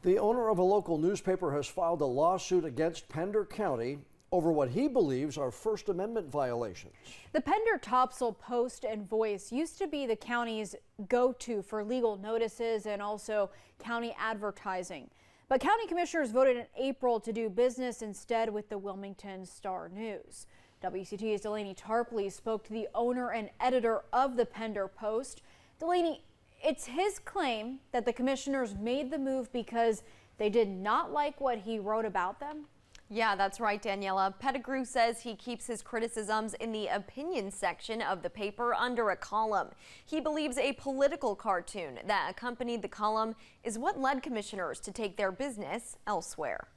The owner of a local newspaper has filed a lawsuit against Pender County over what he believes are First Amendment violations. The Pender Topsail Post and Voice used to be the county's go-to for legal notices and also county advertising. But county commissioners voted in April to do business instead with the Wilmington Star News. WCTV's Delaney Tarpley spoke to the owner and editor of the Pender Post. Delaney, it's his claim that the commissioners made the move because they did not like what he wrote about them. Yeah, that's right, Daniela. Pettigrew says he keeps his criticisms in the opinion section of the paper under a column. He believes a political cartoon that accompanied the column is what led commissioners to take their business elsewhere.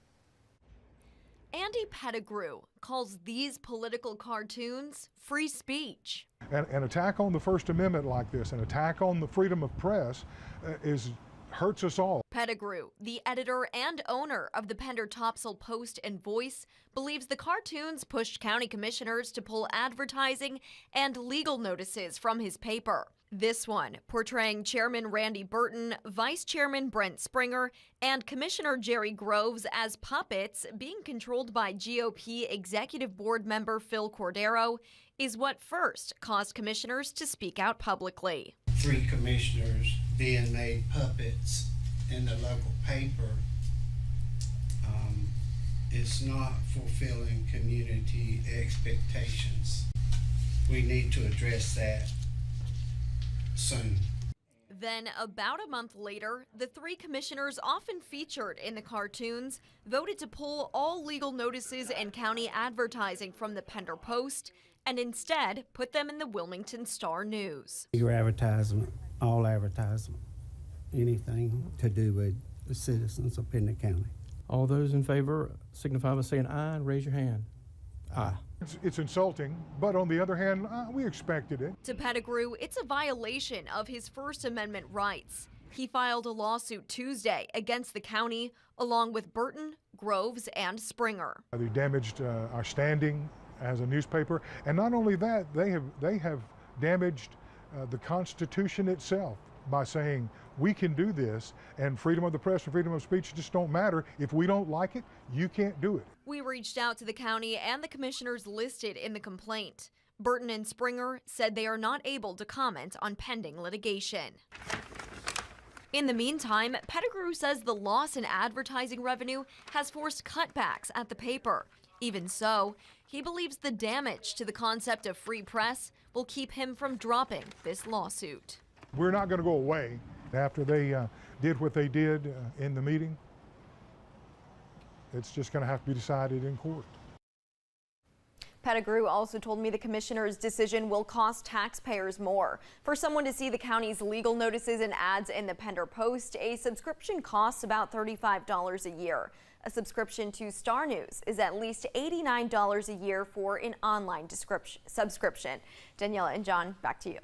Andy Pettigrew calls these political cartoons free speech. An attack on the First Amendment like this, an attack on the freedom of press hurts us all. Pettigrew, the editor and owner of the Pender Topsail Post and Voice, believes the cartoons pushed county commissioners to pull advertising and legal notices from his paper. This one portraying Chairman Randy Burton, Vice Chairman Brent Springer, and Commissioner Jerry Groves as puppets being controlled by GOP Executive Board member Phil Cordero is what first caused commissioners to speak out publicly. 3 commissioners being made puppets in the local paper is not fulfilling community expectations. We need to address that soon. Then, about a month later, the 3 commissioners often featured in the cartoons voted to pull all legal notices and county advertising from the Pender Post and instead put them in the Wilmington Star News. Your advertisement, all advertisement, anything to do with the citizens of Pender County. All those in favor signify by saying aye and raise your hand. Aye. It's insulting, but on the other hand, we expected it. To Pettigrew, it's a violation of his First Amendment rights. He filed a lawsuit Tuesday against the county, along with Burton, Groves, and Springer. They damaged our standing as a newspaper, and not only that, they have damaged the Constitution itself by saying we can do this, and freedom of the press and freedom of speech just don't matter. If we don't like it, you can't do it. We reached out to the county and the commissioners listed in the complaint. Burton and Springer said they are not able to comment on pending litigation. In the meantime, Pettigrew says the loss in advertising revenue has forced cutbacks at the paper. Even so, he believes the damage to the concept of free press will keep him from dropping this lawsuit. We're not going to go away after they did what they did in the meeting. It's just going to have to be decided in court. Pettigrew also told me the commissioner's decision will cost taxpayers more. For someone to see the county's legal notices and ads in the Pender Post, a subscription costs about $35 a year. A subscription to Star News is at least $89 a year for an online subscription. Daniela and John, back to you.